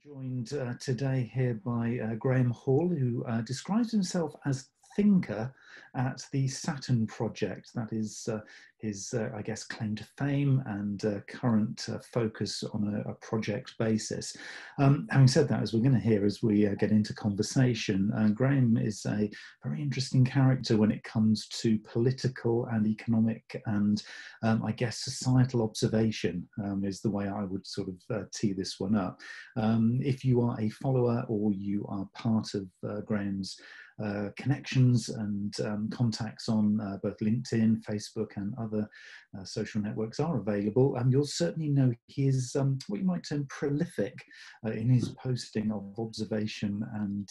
Joined today here by Graham Hall, who describes himself as thinker at the Saturn Project. That is his, I guess, claim to fame and current focus on a project basis. Having said that, as we're going to hear as we get into conversation, Graham is a very interesting character when it comes to political and economic and, I guess, societal observation is the way I would sort of tee this one up. If you are a follower or you are part of Graham's connections and contacts on both LinkedIn, Facebook and other social networks are available, and you'll certainly know he is what you might term prolific in his posting of observation and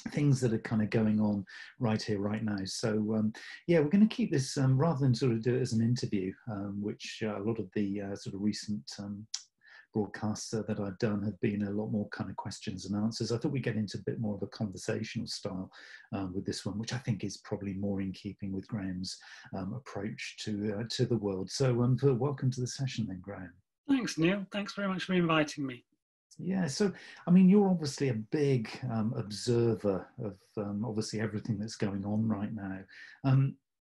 things that are kind of going on right here, right now. So yeah, we're going to keep this rather than sort of do it as an interview, which a lot of the sort of recent broadcasts that I've done have been a lot more kind of questions and answers. I thought we'd get into a bit more of a conversational style with this one, which I think is probably more in keeping with Graham's approach to the world. So welcome to the session then, Graham. Thanks, Neil. Thanks very much for inviting me. Yeah, so I mean, you're obviously a big observer of obviously everything that's going on right now.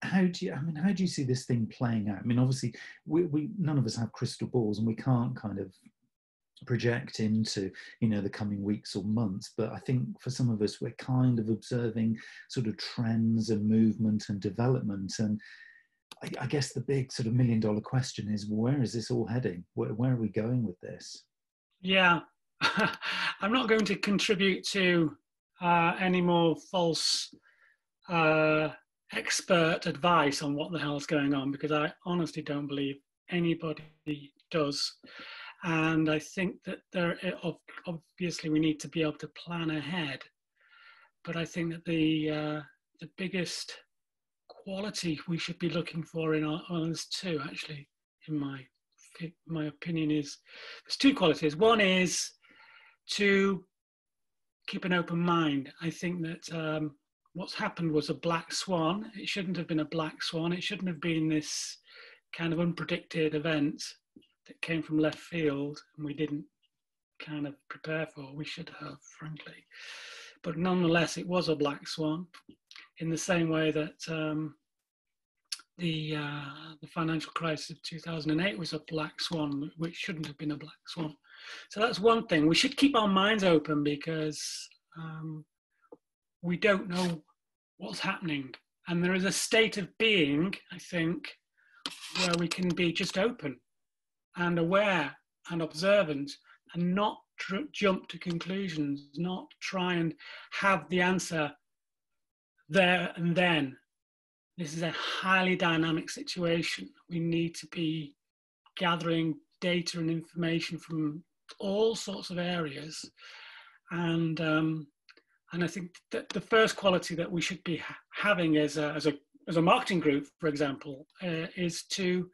How do you see this thing playing out? I mean, obviously, we none of us have crystal balls, and we can't kind of project into, you know, the coming weeks or months. But I think for some of us, we're kind of observing sort of trends and movement and development. And I guess the big sort of $1 million question is, where is this all heading? Where are we going with this? Yeah, I'm not going to contribute to any more false expert advice on what the hell's going on, because I honestly don't believe anybody does. And I think that obviously we need to be able to plan ahead. But I think that the biggest quality we should be looking for in there's two, actually, in my opinion, is there's two qualities. One is to keep an open mind. I think that what's happened was a black swan. It shouldn't have been a black swan. It shouldn't have been this kind of unpredicted event that came from left field and we didn't kind of prepare for. We should have, frankly. But nonetheless, it was a black swan, in the same way that the financial crisis of 2008 was a black swan, which shouldn't have been a black swan. So that's one thing. We should keep our minds open, because we don't know what's happening. And there is a state of being, I think, where we can be just open and aware and observant, and not jump to conclusions, not try and have the answer there and then. This is a highly dynamic situation. We need to be gathering data and information from all sorts of areas. And I think that the first quality that we should be having as a marketing group, for example, is to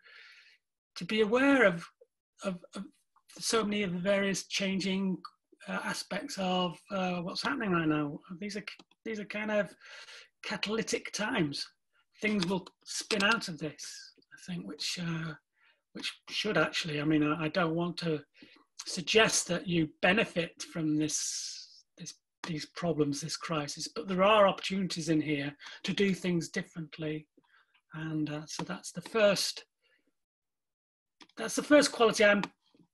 be aware of so many of the various changing aspects of what's happening right now. These are kind of catalytic times. Things will spin out of this, I think, which should actually. I mean, I don't want to suggest that you benefit from these problems, this crisis, but there are opportunities in here to do things differently, and so that's the first quality I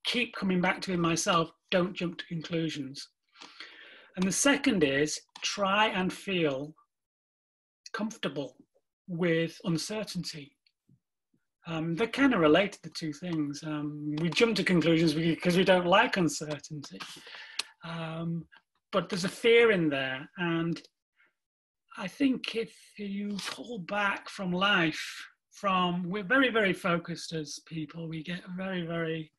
keep coming back to in myself. Don't jump to conclusions. And the second is try and feel comfortable with uncertainty. They're kind of related, the two things. We jump to conclusions because we don't like uncertainty. But there's a fear in there. And I think if you pull back from life, we're very, very focused as people. We get very, very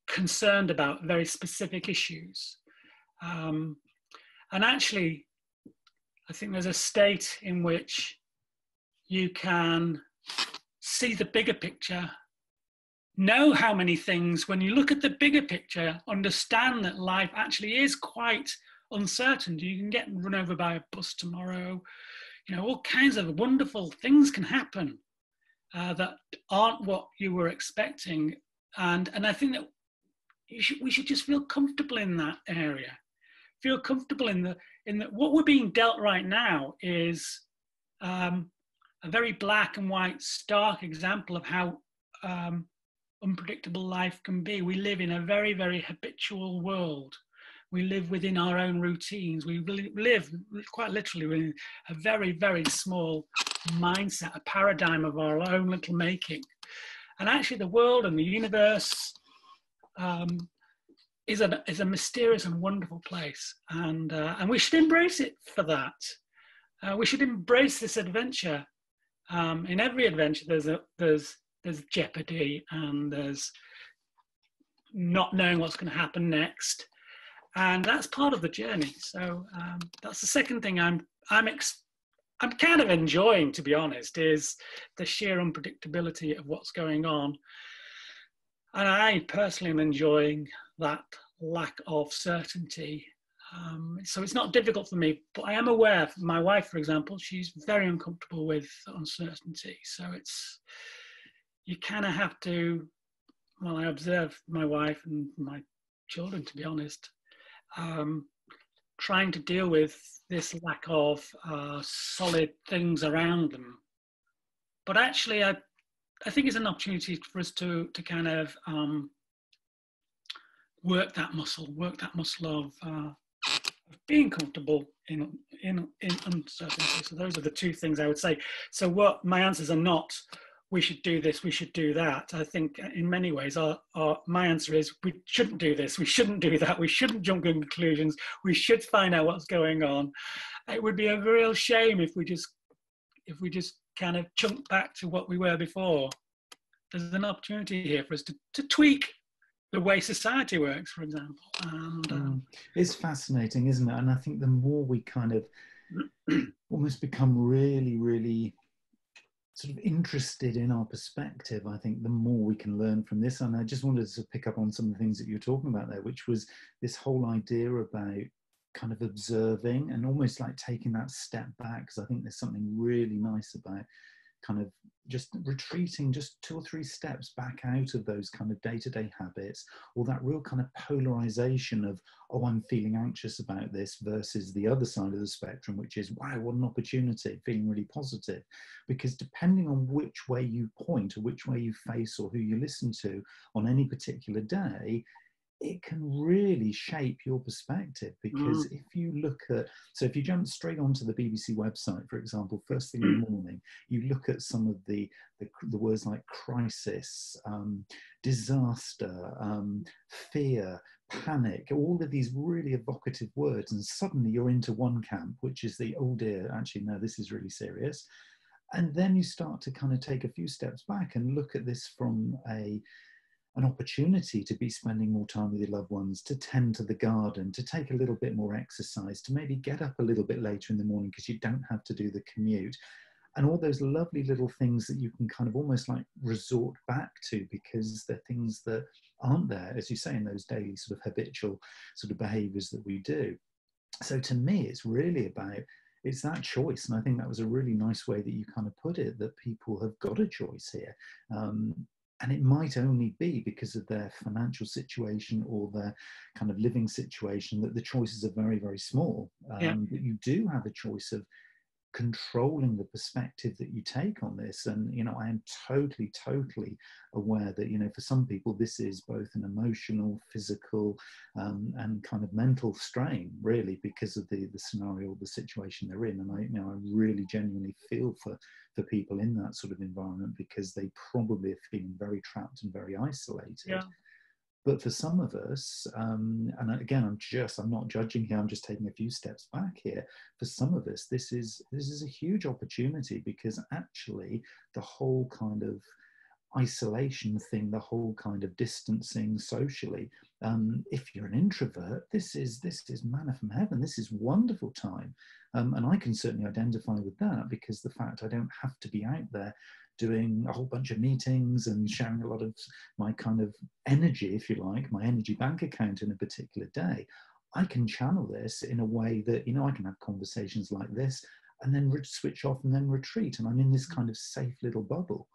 concerned about very specific issues. And actually, I think there's a state in which you can see the bigger picture, know how many things, when you look at the bigger picture, understand that life actually is quite uncertain. You can get run over by a bus tomorrow. You know, all kinds of wonderful things can happen that aren't what you were expecting. And I think that we should just feel comfortable in that area. Feel comfortable in the what we're being dealt right now is a very black and white, stark example of how unpredictable life can be. We live in a very, very habitual world. We live within our own routines. We live quite literally within a very, very small mindset, a paradigm of our own little making. And actually the world and the universe is a mysterious and wonderful place. And we should embrace it for that. We should embrace this adventure. In every adventure, there's jeopardy, and there's not knowing what's going to happen next, and that's part of the journey. So that's the second thing I'm kind of enjoying, to be honest, is the sheer unpredictability of what's going on, and I personally am enjoying that lack of certainty. So it's not difficult for me, but I am aware. My wife, for example, she's very uncomfortable with uncertainty. So you kind of have to, well, I observe my wife and my children, to be honest, trying to deal with this lack of solid things around them. But actually, I think it's an opportunity for us to kind of work that muscle of being comfortable in uncertainty. So those are the two things I would say. So what my answers are not, we should do this, we should do that. I think in many ways my answer is we shouldn't do this, we shouldn't do that, we shouldn't jump to conclusions, we should find out what's going on. It would be a real shame if we just kind of chunk back to what we were before. There's an opportunity here for us to tweak the way society works, for example. And it's fascinating, isn't it? And I think the more we kind of almost become really, really sort of interested in our perspective, I think the more we can learn from this. And I just wanted to pick up on some of the things that you were talking about there, which was this whole idea about kind of observing and almost like taking that step back, because I think there's something really nice about kind of just retreating just 2 or 3 steps back out of those kind of day-to-day habits, or that real kind of polarization of, oh, I'm feeling anxious about this, versus the other side of the spectrum, which is, wow, what an opportunity, feeling really positive. Because depending on which way you point or which way you face or who you listen to on any particular day, it can really shape your perspective. Because if you look at, so if you jump straight onto the BBC website, for example, first thing in the morning, you look at some of the words like crisis, disaster, fear, panic, all of these really evocative words, and suddenly you're into one camp, which is the, oh dear, actually no, this is really serious. And then you start to kind of take a few steps back and look at this from an opportunity to be spending more time with your loved ones, to tend to the garden, to take a little bit more exercise, to maybe get up a little bit later in the morning because you don't have to do the commute. And all those lovely little things that you can kind of almost like resort back to, because they're things that aren't there, as you say, in those daily sort of habitual sort of behaviors that we do. So to me, it's really about, it's that choice. And I think that was a really nice way that you kind of put it, that people have got a choice here. And it might only be because of their financial situation or their kind of living situation that the choices are very, very small. But you do have a choice of controlling the perspective that you take on this. And, you know, I am totally, totally aware that, you know, for some people, this is both an emotional, physical, and kind of mental strain, really, because of the scenario, the situation they're in. And I really genuinely feel for people in that sort of environment, because they probably are feeling very trapped and very isolated. Yeah. But for some of us, and again, I'm not judging here, I'm just taking a few steps back here. For some of us, this is a huge opportunity, because actually the whole kind of isolation thing, the whole kind of distancing socially, if you're an introvert, this is manna from heaven. This is wonderful time. And I can certainly identify with that, because the fact I don't have to be out there doing a whole bunch of meetings and sharing a lot of my kind of energy, if you like, my energy bank account in a particular day, I can channel this in a way that, you know, I can have conversations like this and then switch off and then retreat. And I'm in this kind of safe little bubble.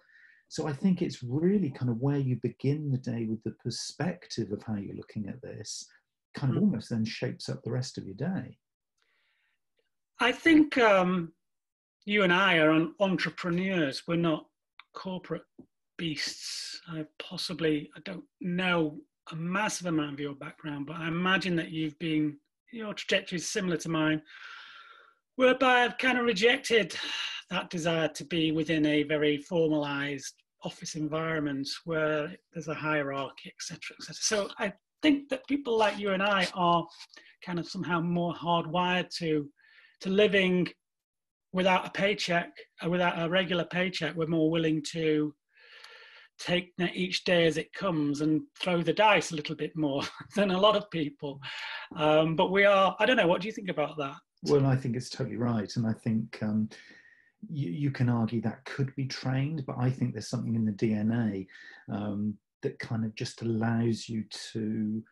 So I think it's really kind of where you begin the day with the perspective of how you're looking at this, kind of almost then shapes up the rest of your day. I think you and I are entrepreneurs. We're not corporate beasts. I don't know a massive amount of your background, but I imagine that your trajectory is similar to mine, whereby I've kind of rejected that desire to be within a very formalized office environment where there's a hierarchy, etc., etc. So I think that people like you and I are kind of somehow more hardwired to living without a paycheck, without a regular paycheck. We're more willing to take each day as it comes and throw the dice a little bit more than a lot of people. But we are, I don't know, what do you think about that? Well, I think it's totally right. And I think you can argue that could be trained, but I think there's something in the DNA that kind of just allows you to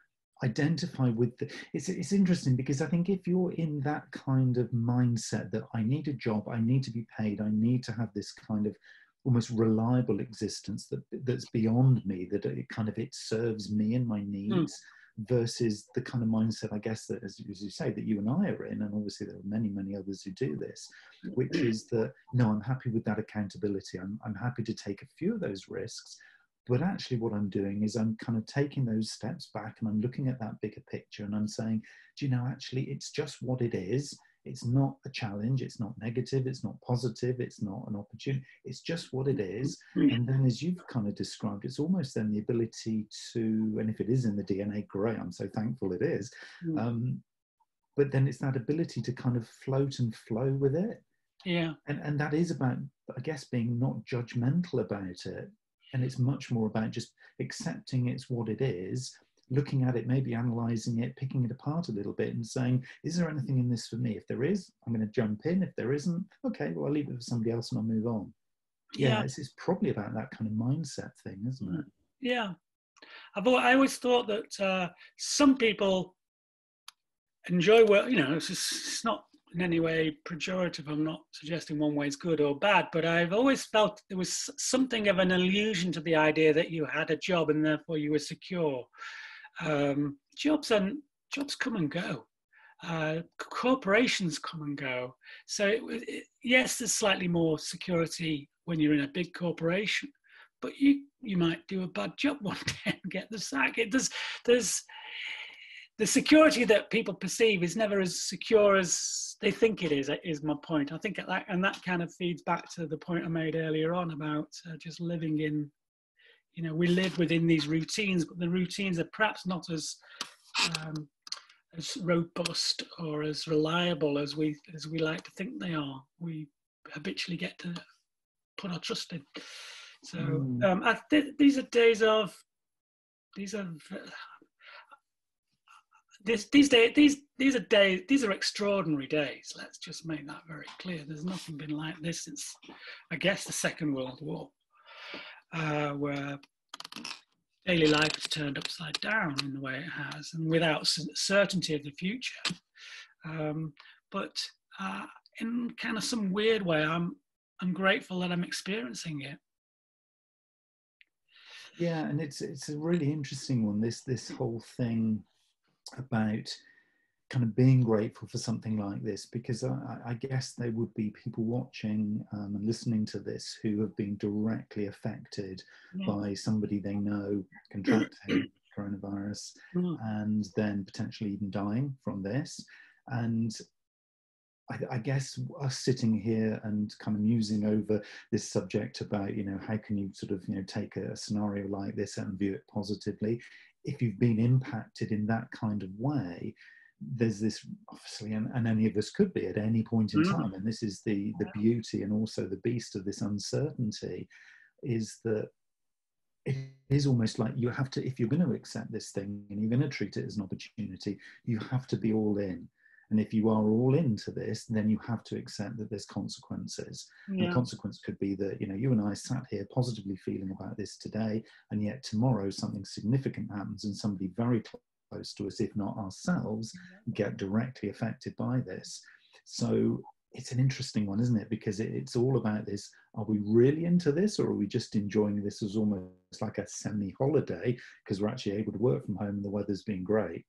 identify with it's interesting, because I think if you're in that kind of mindset that I need a job, I need to be paid, I need to have this kind of almost reliable existence that's beyond me, that it serves me and my needs, versus the kind of mindset, I guess, that as you say, that you and I are in, and obviously there are many, many others who do this, which is that, no, I'm happy with that accountability. I'm happy to take a few of those risks, but actually what I'm doing is I'm kind of taking those steps back and I'm looking at that bigger picture and I'm saying, do you know, actually, it's just what it is. It's not a challenge. It's not negative. It's not positive. It's not an opportunity. It's just what it is. And then, as you've kind of described, it's almost then the ability to, and if it is in the DNA, great, I'm so thankful it is. But then it's that ability to kind of float and flow with it. Yeah. And that is about, I guess, being not judgmental about it. And it's much more about just accepting it's what it is, looking at it, maybe analysing it, picking it apart a little bit and saying, is there anything in this for me? If there is, I'm going to jump in. If there isn't, okay, well, I'll leave it for somebody else and I'll move on. Yeah, it's probably about that kind of mindset thing, isn't it? Yeah. I always thought that some people enjoy work, it's not in any way pejorative. I'm not suggesting one way is good or bad, but I've always felt there was something of an illusion to the idea that you had a job and therefore you were secure. Jobs come and go. Corporations come and go. So yes, there's slightly more security when you're in a big corporation, but you might do a bad job one day and get the sack. There's the security that people perceive is never as secure as they think it is my point. I think that kind of feeds back to the point I made earlier on about just living in, we live within these routines, but the routines are perhaps not as robust or as reliable as we like to think they are. We habitually get to put our trust in. So these are extraordinary days. Let's just make that very clear. There's nothing been like this since, I guess, the Second World War, where daily life has turned upside down in the way it has, and without certainty of the future. But in kind of some weird way, I'm grateful that I'm experiencing it. Yeah, and it's a really interesting one. This whole thing about kind of being grateful for something like this, because I guess there would be people watching and listening to this who have been directly affected by somebody they know contracting coronavirus and then potentially even dying from this. And I guess us sitting here and kind of musing over this subject about, how can you sort of, take a scenario like this and view it positively? If you've been impacted in that kind of way, there's this, obviously, and any of us could be at any point in time, and this is the beauty and also the beast of this uncertainty, is that it is almost like you have to, if you're going to accept this thing and you're going to treat it as an opportunity, you have to be all in. And if you are all into this, then you have to accept that there's consequences. Yeah. And the consequence could be that, you and I sat here positively feeling about this today, and yet tomorrow something significant happens and somebody very close to us, if not ourselves, get directly affected by this. So it's an interesting one, isn't it? Because it's all about this. Are we really into this, or are we just enjoying this as almost like a semi-holiday because we're actually able to work from home and the weather's been great?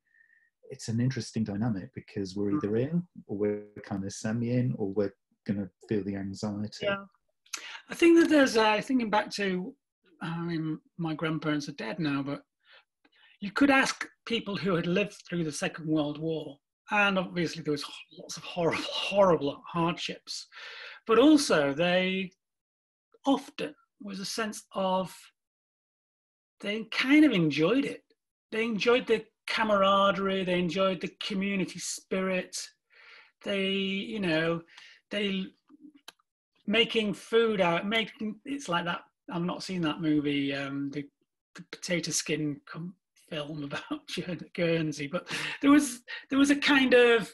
It's an interesting dynamic because we're either in, or we're kind of semi-in, or we're going to feel the anxiety. Yeah. I think that there's, thinking back to, I mean, my grandparents are dead now, but you could ask people who had lived through the Second World War, and obviously there was lots of horrible, horrible hardships, but also they often was a sense of, they kind of enjoyed it. They enjoyed the camaraderie, they enjoyed the community spirit. They, they making food out, it's like that. I've not seen that movie, the potato skin film about Guernsey, but there was a kind of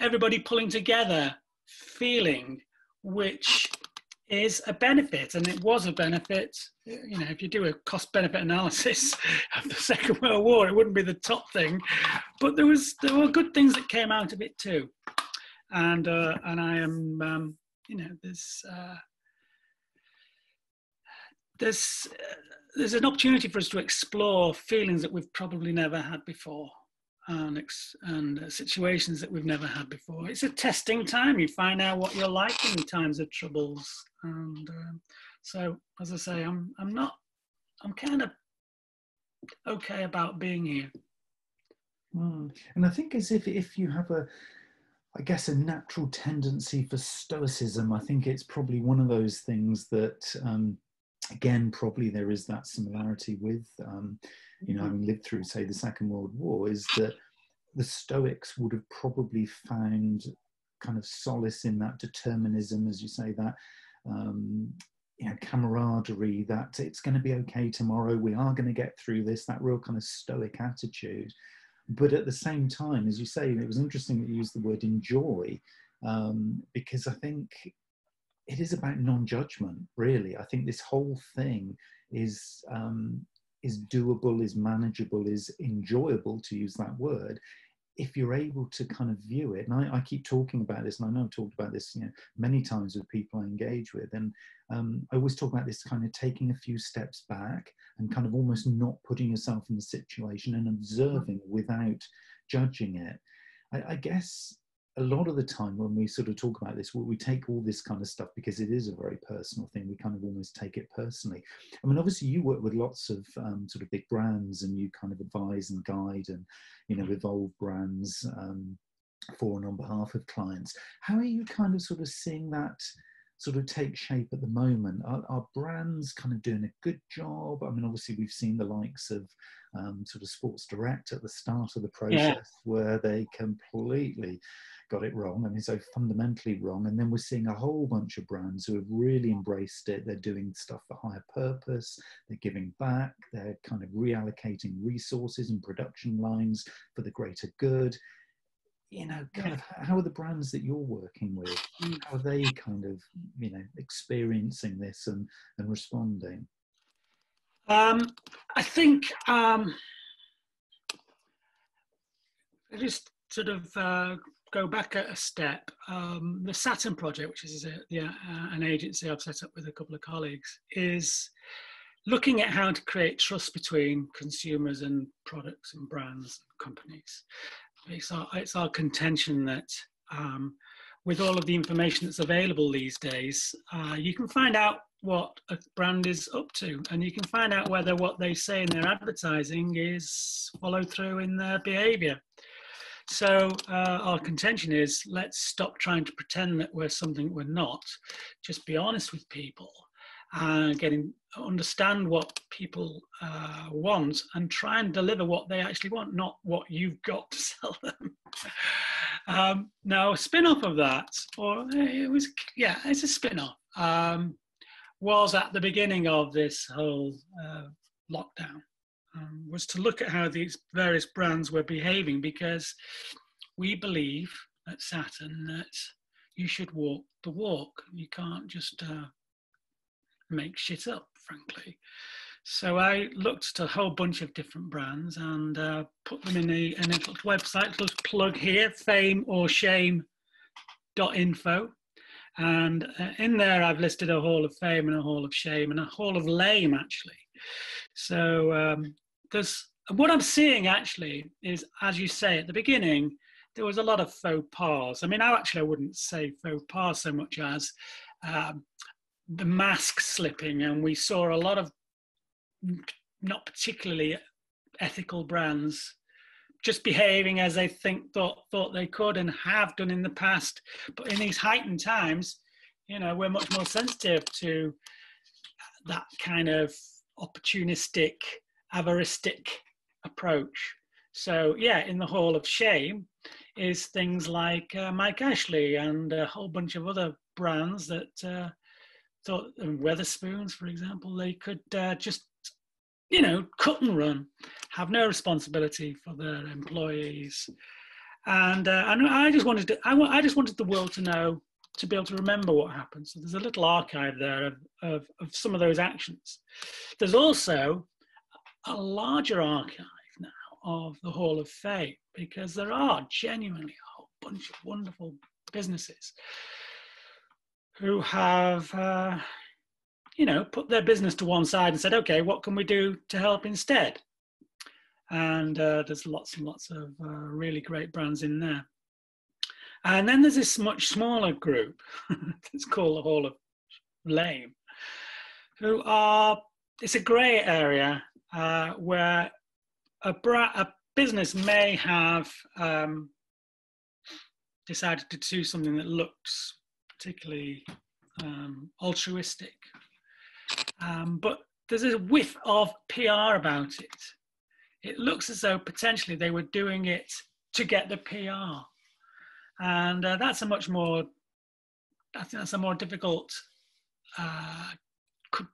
everybody pulling together feeling, which is a benefit, and it was a benefit. If you do a cost-benefit analysis of the Second World War, it wouldn't be the top thing, but there were good things that came out of it too, and I am, there's an opportunity for us to explore feelings that we've probably never had before, and situations that we've never had before. It's a testing time. You find out what you're like in times of troubles, and so, as I say, I'm kind of okay about being here. And I think as if you have a natural tendency for stoicism, I think it's probably one of those things that, again, probably there is that similarity with, having lived through, say, the Second World War, is that the Stoics would have probably found kind of solace in that determinism, as you say, that camaraderie, that it's going to be okay tomorrow, we are going to get through this, that real kind of Stoic attitude. But at the same time, as you say, it was interesting that you used the word enjoy, because I think it is about non-judgment, really. I think this whole thing is doable, is manageable, is enjoyable, to use that word, if you're able to kind of view it. And I keep talking about this, and I know I've talked about this many times with people I engage with, and I always talk about this kind of taking a few steps back and kind of almost not putting yourself in the situation and observing without judging it. I guess a lot of the time when we sort of talk about this, we take all this kind of stuff because it is a very personal thing. We kind of almost take it personally. I mean, obviously you work with lots of sort of big brands, and you kind of advise and guide and, evolve brands for and on behalf of clients. How are you kind of sort of seeing that sort of take shape at the moment? Are brands kind of doing a good job? I mean, obviously we've seen the likes of sort of Sports Direct at the start of the process, where they completely got it wrong. I mean, so fundamentally wrong. And then we're seeing a whole bunch of brands who have really embraced it. They're doing stuff for higher purpose. They're giving back. They're kind of reallocating resources and production lines for the greater good. Kind of how are the brands that you're working with, how are they kind of, experiencing this and responding? I think I just sort of go back a step. The Saturn Project, which is an agency I've set up with a couple of colleagues, is looking at how to create trust between consumers and products and brands and companies. It's our contention that with all of the information that's available these days, you can find out what a brand is up to, and you can find out whether what they say in their advertising is followed through in their behavior. So our contention is, let's stop trying to pretend that we're something we're not. Just be honest with people, understand what people want, and try and deliver what they actually want, not what you've got to sell them. Now, a spin-off of that, it's a spin-off, was at the beginning of this whole lockdown, was to look at how these various brands were behaving, because we believe at Saturn that you should walk the walk. You can't just make shit up, frankly. So I looked at a whole bunch of different brands and put them in a little website, little plug here, fame or shame .info. And in there, I've listed a hall of fame and a hall of shame and a hall of lame, actually. So there's what I'm seeing actually is, as you say at the beginning, there was a lot of faux pas. I mean, I wouldn't say faux pas so much as the mask slipping, and we saw a lot of not particularly ethical brands just behaving as they thought they could and have done in the past. But in these heightened times, you know, we're much more sensitive to that kind of opportunistic, avaristic approach. So yeah, in the Hall of Shame is things like Mike Ashley and a whole bunch of other brands that thought, Weatherspoons, for example, they could just, you know, cut and run, have no responsibility for their employees, and I just wanted the world to know, to be able to remember what happened. So there's a little archive there of some of those actions. There's also a larger archive now of the Hall of Fame, because there are genuinely a whole bunch of wonderful businesses who have you know, put their business to one side and said, okay, what can we do to help instead? And there's lots and lots of really great brands in there. And then there's this much smaller group that's called the Hall of Lame, who are, it's a grey area where a business may have decided to do something that looks particularly altruistic. But there's a whiff of PR about it. It looks as though potentially they were doing it to get the PR. And that's a much more, I think that's a more difficult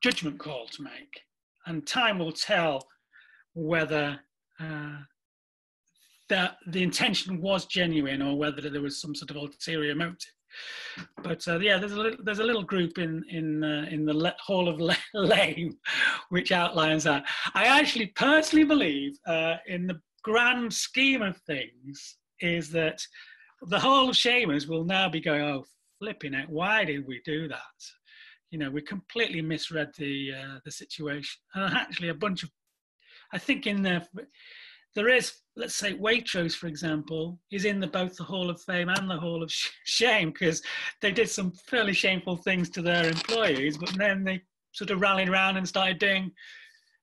judgment call to make. And time will tell whether the intention was genuine or whether there was some sort of ulterior motive. But yeah, there's a little group in the Hall of Lame which outlines that. I actually personally believe, in the grand scheme of things, is that the Hall of Shamers will now be going, oh, flipping it, why did we do that? You know, we completely misread the situation. And actually, a bunch of, I think in there is, let's say Waitrose, for example, is in both the Hall of Fame and the Hall of Shame, because they did some fairly shameful things to their employees, but then they sort of rallied around and started doing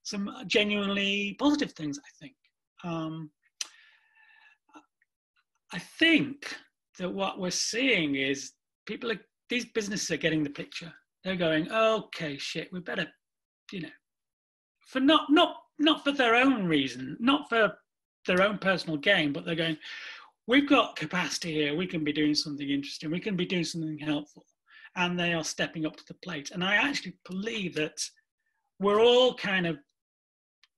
some genuinely positive things, I think. I think that what we're seeing is these businesses are getting the picture. They're going, okay, shit, we better, you know, for not for their own reason, not for their own personal gain, but they're going, we've got capacity here, we can be doing something interesting, we can be doing something helpful. And they are stepping up to the plate. And I actually believe that we're all kind of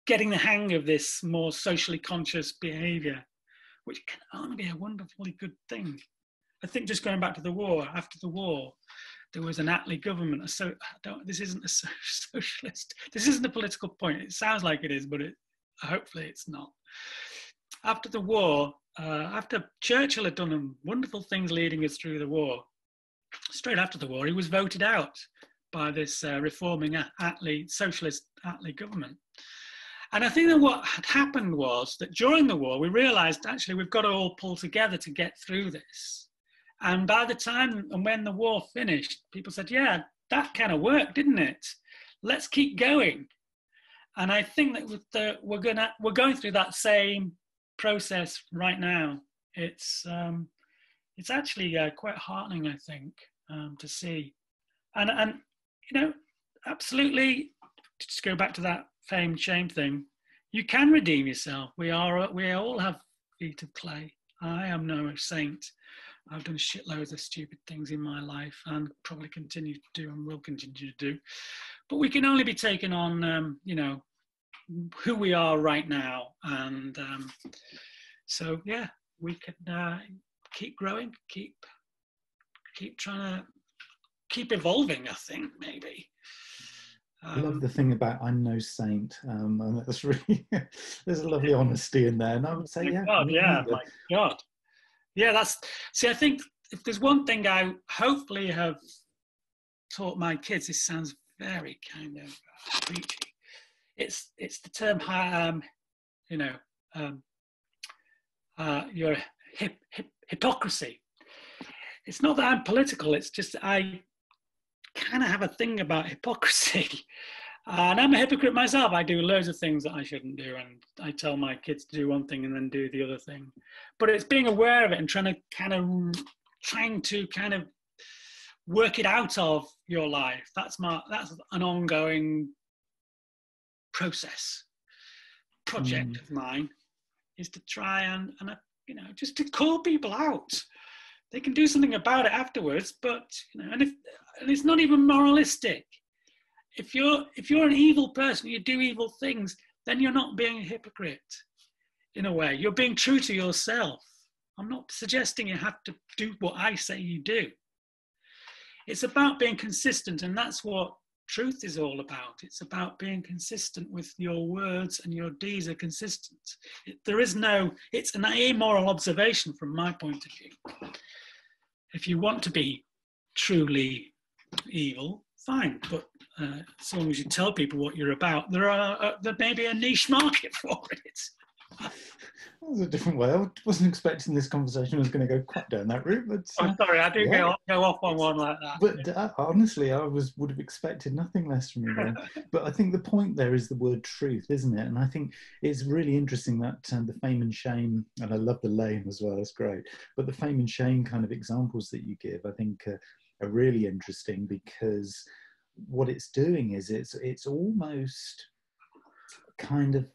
getting the hang of this more socially conscious behavior, which can only be a wonderfully good thing. I think just going back to the war, after the war, there was an Attlee government. This isn't a socialist. This isn't a political point. It sounds like it is, but hopefully it's not. After the war, after Churchill had done wonderful things leading us through the war, straight after the war, he was voted out by this reforming socialist Attlee government. And I think that what had happened was that during the war, we realized actually we've got to all pull together to get through this. And by the time and when the war finished, people said, yeah, that kind of worked, didn't it? Let's keep going. And I think that we're going through that same process right now. It's actually quite heartening, I think, to see. And you know, absolutely, just go back to that fame shame thing. You can redeem yourself. We all have feet of clay. I am no saint. I've done shitloads of stupid things in my life and probably continue to do and will continue to do. But we can only be taken on, you know, who we are right now. And so, yeah, we can keep growing, keep trying to keep evolving, I think, maybe. I love the thing about I'm no saint, and that's really, there's a lovely honesty in there. And I would say, yeah. God, yeah, my God. Yeah, I think if there's one thing I hopefully have taught my kids, this sounds very kind of preachy. It's the term, your hypocrisy. It's not that I'm political. It's just I kind of have a thing about hypocrisy. And I'm a hypocrite myself. I do loads of things that I shouldn't do. And I tell my kids to do one thing and then do the other thing. But it's being aware of it and trying to kind of work it out of your life. That's an ongoing project of mine, is to try and just to call people out. They can do something about it afterwards, but and it's not even moralistic. If you're an evil person, you do evil things, then you're not being a hypocrite. In a way, you're being true to yourself. I'm not suggesting you have to do what I say you do. It's about being consistent, and that's what truth is all about. It's about being consistent with your words, and your deeds are consistent. It's an amoral observation from my point of view. If you want to be truly evil, fine, but as long as you tell people what you're about, there may be a niche market for it. That was a different way. I wasn't expecting this conversation was going to go quite down that route. But I'm sorry, I do go off on one like that. But honestly, I would have expected nothing less from you then. But I think the point there is the word truth, isn't it? And I think it's really interesting that the fame and shame, and I love the lame as well, it's great. But the fame and shame kind of examples that you give, I think are really interesting, because what it's doing is it's almost kind of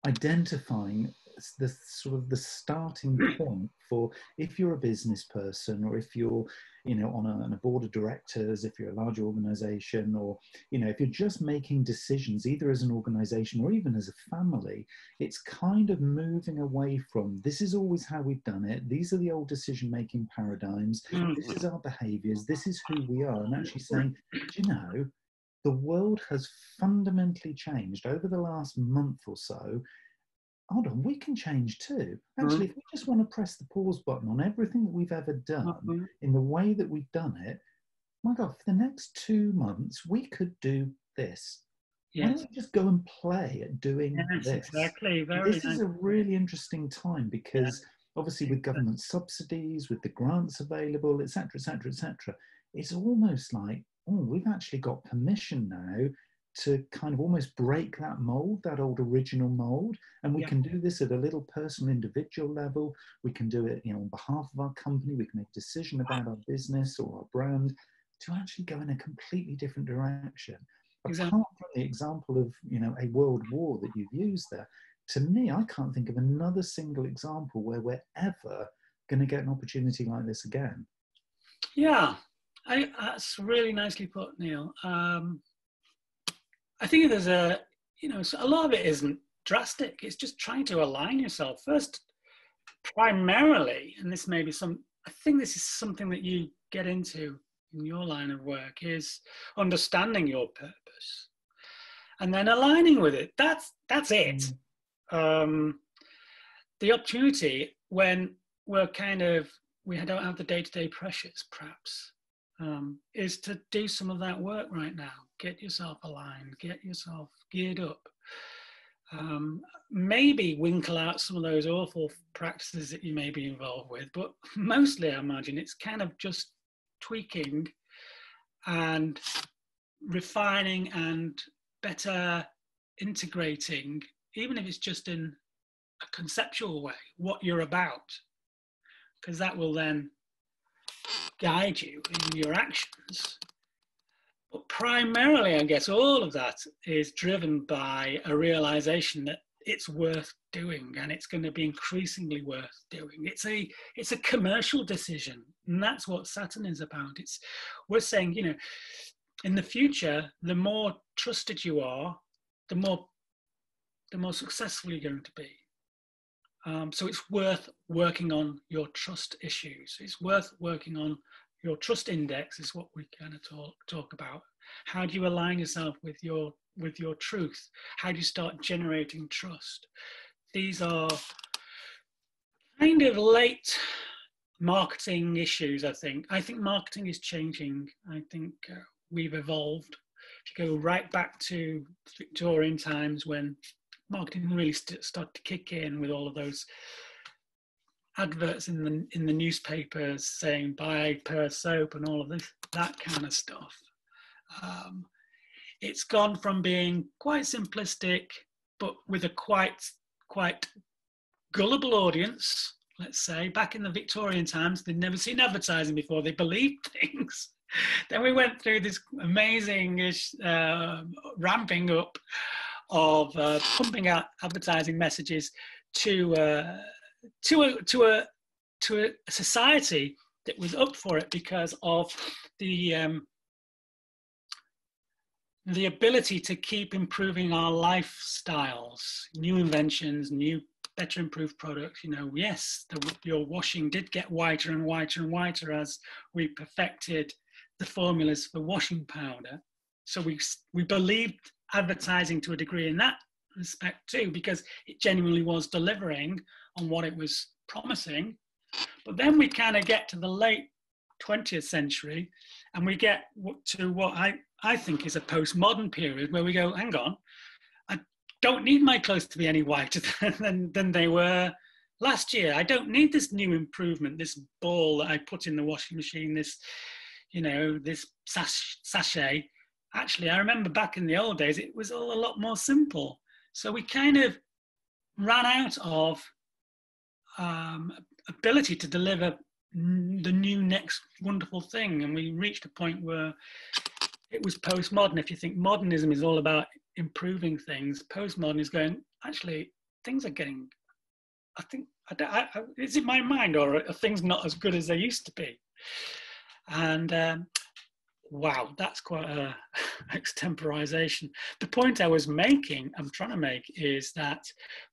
identifying the sort of the starting point for, if you're a business person, or if you're on a board of directors, if you're a large organization, or if you're just making decisions either as an organization or even as a family, it's kind of moving away from, this is always how we've done it, these are the old decision making paradigms, this is our behaviors, this is who we are, and actually saying, the world has fundamentally changed over the last month or so. Hold on, we can change too. Actually, if we just want to press the pause button on everything that we've ever done in the way that we've done it, my God, for the next 2 months, we could do this. Yes. Why don't we just go and play at doing this? Exactly. This is a really interesting time, because obviously with government subsidies, with the grants available, etc., etc., etc., it's almost like, we've actually got permission now to kind of almost break that mold, that old original mold. And we can do this at a little personal, individual level. We can do it, on behalf of our company. We can make a decision about our business or our brand to actually go in a completely different direction. Exactly. Apart from the example of, a world war that you've used there, to me, I can't think of another single example where we're ever going to get an opportunity like this again. Yeah. That's really nicely put, Neil. I think there's a lot of it isn't drastic. It's just trying to align yourself first, primarily, and this may be I think this is something that you get into in your line of work, is understanding your purpose and then aligning with it. That's it. The opportunity when we don't have the day-to-day pressures, perhaps, is to do some of that work right now. Get yourself aligned, get yourself geared up. Maybe winkle out some of those awful practices that you may be involved with, but mostly I imagine it's kind of just tweaking and refining and better integrating, even if it's just in a conceptual way, what you're about, because that will then guide you in your actions. But primarily, I guess, all of that is driven by a realization that it's worth doing, and it's going to be increasingly worth doing. It's a commercial decision, and that's what Saturn is about. We're saying, in the future, the more trusted you are, the more successful you're going to be. So it's worth working on your trust issues. It's worth working on your trust index, is what we kind of talk about. How do you align yourself with your truth? How do you start generating trust? These are kind of late marketing issues, I think marketing is changing. I think we've evolved. If you go right back to Victorian times when marketing really started to kick in with all of those adverts in the newspapers saying buy a pair of soap and all of this, that kind of stuff. It's gone from being quite simplistic, but with a quite gullible audience, let's say. Back in the Victorian times, they'd never seen advertising before. They believed things. Then we went through this amazing ramping up of pumping out advertising messages to a society that was up for it because of the ability to keep improving our lifestyles, new inventions, new, better improved products. You know, yes, your washing did get whiter and whiter and whiter as we perfected the formulas for washing powder. So we believed advertising to a degree in that respect too, because it genuinely was delivering on what it was promising. But then we kind of get to the late 20th century and we get to what I think is a postmodern period where we go, hang on, I don't need my clothes to be any whiter than they were last year. I don't need this new improvement, this ball that I put in the washing machine, this, you know, this sachet. Actually, I remember back in the old days, it was all a lot more simple. So we kind of ran out of ability to deliver the new next wonderful thing. And we reached a point where it was postmodern. If you think modernism is all about improving things, postmodern is going, actually, things are getting, I think, is it my mind or are things not as good as they used to be? And wow, that's quite a extemporization. The point I'm trying to make, is that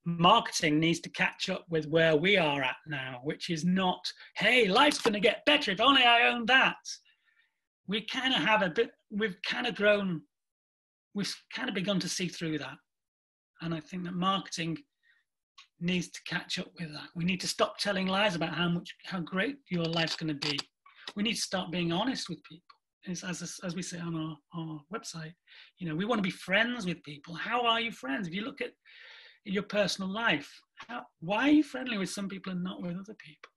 marketing needs to catch up with where we are at now, which is not, hey, life's going to get better if only I own that. We kind of have we've kind of begun to see through that. And I think that marketing needs to catch up with that. We need to stop telling lies about how great your life's going to be. We need to start being honest with people. As we say on our website, you know, we want to be friends with people. How are you friends? If you look at your personal life, why are you friendly with some people and not with other people?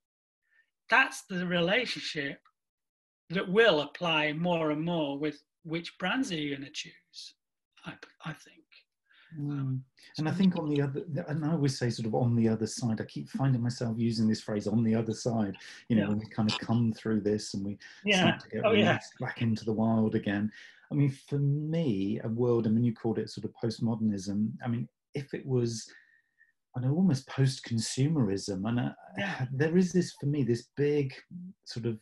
That's the relationship that will apply more and more with which brands are you going to choose, I think. And I think on the other, and I always say sort of on the other side, I keep finding myself using this phrase on the other side, you know, when we kind of come through this and we start to get released back into the wild again. I mean, for me, a world, I mean, you called it sort of postmodernism. I mean, if it was, I know, almost post-consumerism, and there is this, for me, this big sort of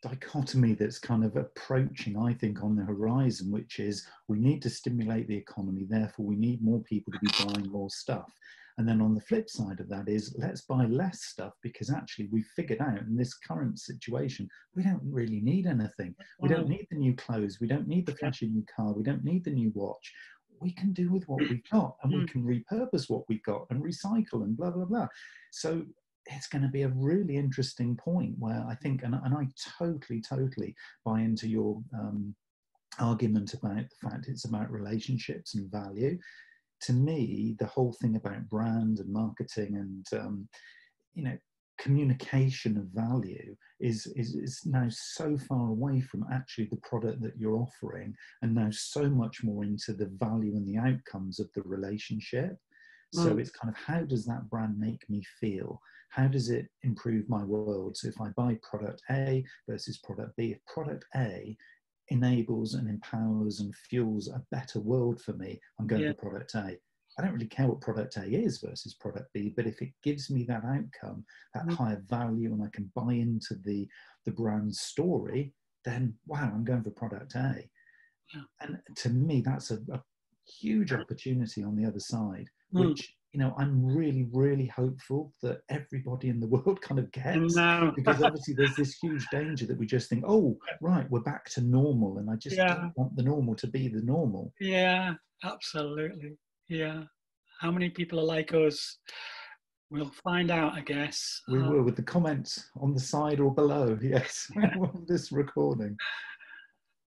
dichotomy that's kind of approaching, I think, on the horizon, which is we need to stimulate the economy, therefore we need more people to be buying more stuff. And then on the flip side of that is let's buy less stuff because actually we've figured out in this current situation, we don't really need anything. We don't need the new clothes. We don't need the flashy new car. We don't need the new watch. We can do with what we've got and we can repurpose what we've got and recycle and blah, blah, blah. So it's going to be a really interesting point where I think, and I totally buy into your argument about the fact it's about relationships and value. To me, the whole thing about brand and marketing and, you know, communication of value is now so far away from actually the product that you're offering and now so much more into the value and the outcomes of the relationship. So it's kind of, how does that brand make me feel? How does it improve my world? So if I buy product A versus product B, if product A enables and empowers and fuels a better world for me, I'm going for product A. I don't really care what product A is versus product B, but if it gives me that outcome, that higher value, and I can buy into the brand story, then wow, I'm going for product A. Yeah. And to me, that's a huge opportunity on the other side, which, you know, I'm really hopeful that everybody in the world kind of gets, because obviously there's this huge danger that we just think, oh, right, we're back to normal, and I just don't want the normal to be the normal. Yeah, absolutely. Yeah. How many people are like us We'll find out, I guess. We will, with the comments on the side or below. Yes, on this recording.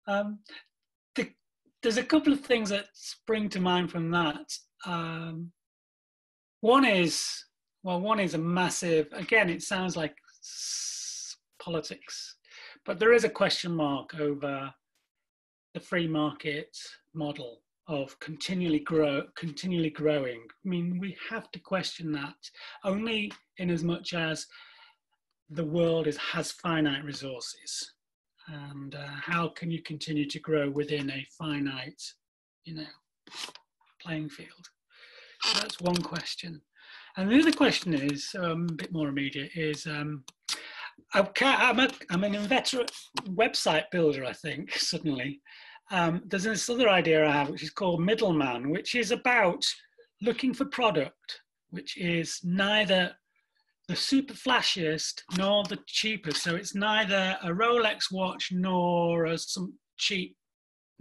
There's a couple of things that spring to mind from that. One is a massive, again, it sounds like politics, but there is a question mark over the free market model of continually growing. I mean, we have to question that, only in as much as the world has finite resources, and how can you continue to grow within a finite, playing field? So that's one question. And the other question is a bit more immediate. Is I'm an inveterate website builder, I think. Suddenly, there's this other idea I have, which is called middleman, which is about looking for product which is neither the super flashiest nor the cheapest. So it's neither a Rolex watch nor some cheap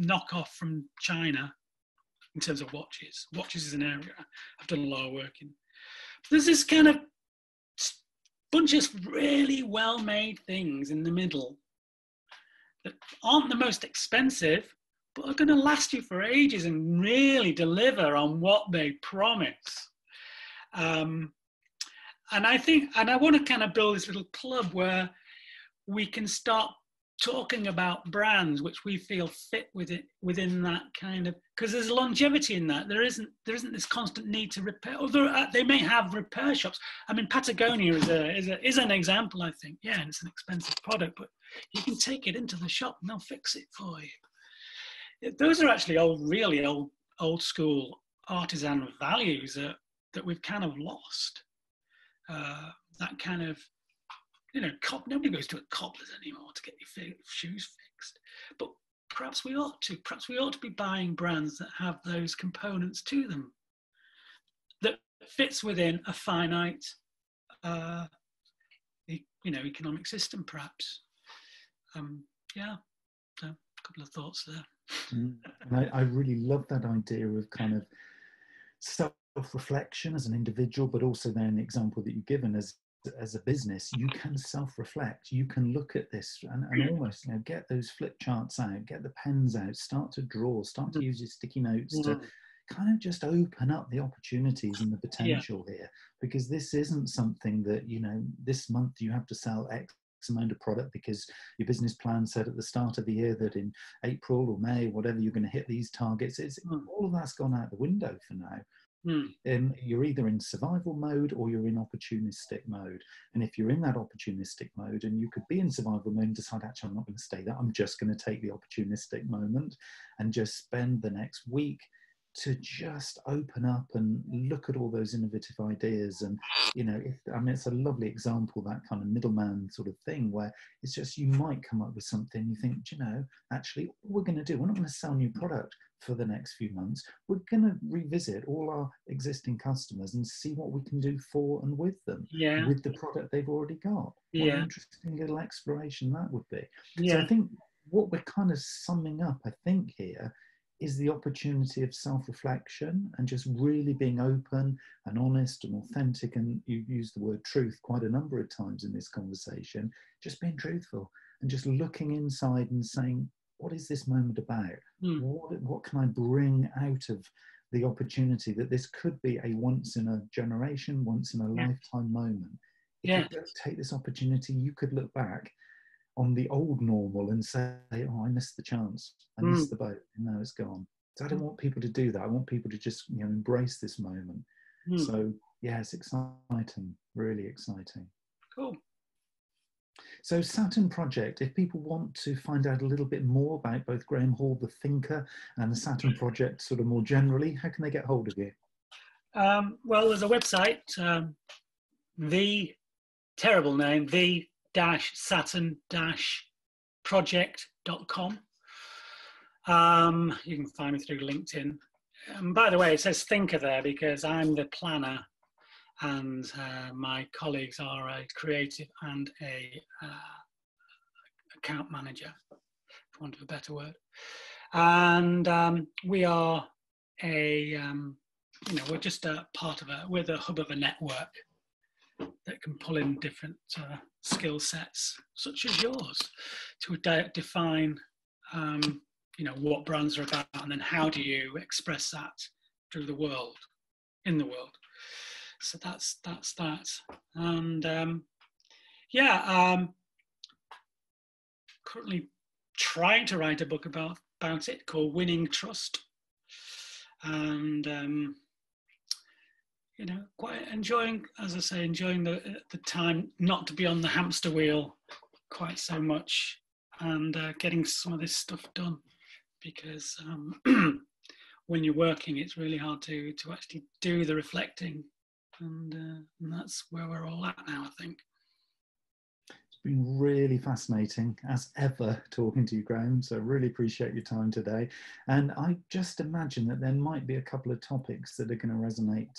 knockoff from China in terms of watches. Watches is an area I've done a lot of work in. There's this kind of bunch of really well-made things in the middle that aren't the most expensive, but are going to last you for ages and really deliver on what they promise. And I want to kind of build this little club where we can start talking about brands which we feel fit within that kind of, because there's longevity in that. There isn't this constant need to repair. Although they may have repair shops. I mean, Patagonia is an example, I think. Yeah, and it's an expensive product, but you can take it into the shop and they'll fix it for you. Those are actually really old school artisan values that we've kind of lost. That kind of, nobody goes to a cobbler's anymore to get your shoes fixed. But perhaps we ought to. Perhaps we ought to be buying brands that have those components to them that fits within a finite, economic system, perhaps. Yeah, so a couple of thoughts there. And I really love that idea of kind of self-reflection as an individual, but also then the example that you've given as a business. You can self-reflect, you can look at this and almost get those flip charts out, get the pens out, start to draw, start to use your sticky notes to kind of just open up the opportunities and the potential here, because this isn't something that this month you have to sell X amount of product because your business plan said at the start of the year that in April or May, whatever, you're going to hit these targets. All of that's gone out the window for now. You're either in survival mode or you're in opportunistic mode. And if you're in that opportunistic mode, and you could be in survival mode and decide, actually, I'm not going to stay there, I'm just going to take the opportunistic moment and just spend the next week to just open up and look at all those innovative ideas. And it's a lovely example, that kind of middleman sort of thing, where it's just, you might come up with something, you think, actually, what we're going to do, we're not going to sell new product for the next few months. We're going to revisit all our existing customers and see what we can do for and with them, with the product they've already got. What an interesting little exploration that would be. So I think what we're kind of summing up, I think, here is the opportunity of self-reflection and just really being open and honest and authentic. And you used the word truth quite a number of times in this conversation, just being truthful and just looking inside and saying, what is this moment about? What can I bring out of the opportunity that this could be a once in a generation, once in a lifetime moment? If you don't take this opportunity, you could look back on the old normal and say, oh, I missed the chance, I missed the boat, and now it's gone. So I don't want people to do that. I want people to just embrace this moment. So it's exciting, really exciting. Cool. So Saturn Project, if people want to find out a little bit more about both Graham Hall, the thinker, and the Saturn Project sort of more generally, how can they get hold of you? Well, there's a website, the terrible name, the-saturn-project.com. You can find me through LinkedIn. By the way, it says thinker there because I'm the planner and my colleagues are a creative and a account manager, for want of a better word. And we are we're just a part of we're the hub of a network that can pull in different skill sets, such as yours, to define, what brands are about, and then how do you express that through the world, in the world. So that's that. And currently trying to write a book about it called Winning Trust, and quite enjoying, as I say, enjoying the time not to be on the hamster wheel quite so much, and getting some of this stuff done, because when you're working, it's really hard to actually do the reflecting, and that's where we're all at now, I think. It's been really fascinating, as ever, talking to you, Graham. So really appreciate your time today. And I just imagine that there might be a couple of topics that are going to resonate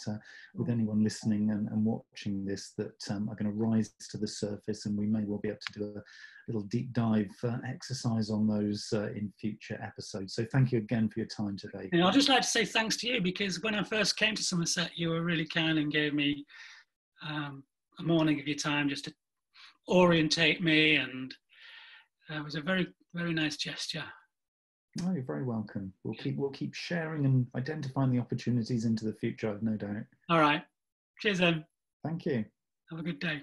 with anyone listening and watching this, that are going to rise to the surface, and we may well be able to do a little deep dive exercise on those in future episodes. So thank you again for your time today. And I'd just like to say thanks to you, because when I first came to Somerset, you were really kind and gave me a morning of your time just to orientate me, and it was a very, very nice gesture. Oh, you're very welcome. We'll keep sharing and identifying the opportunities into the future, I've no doubt. All right. Cheers then. Thank you. Have a good day.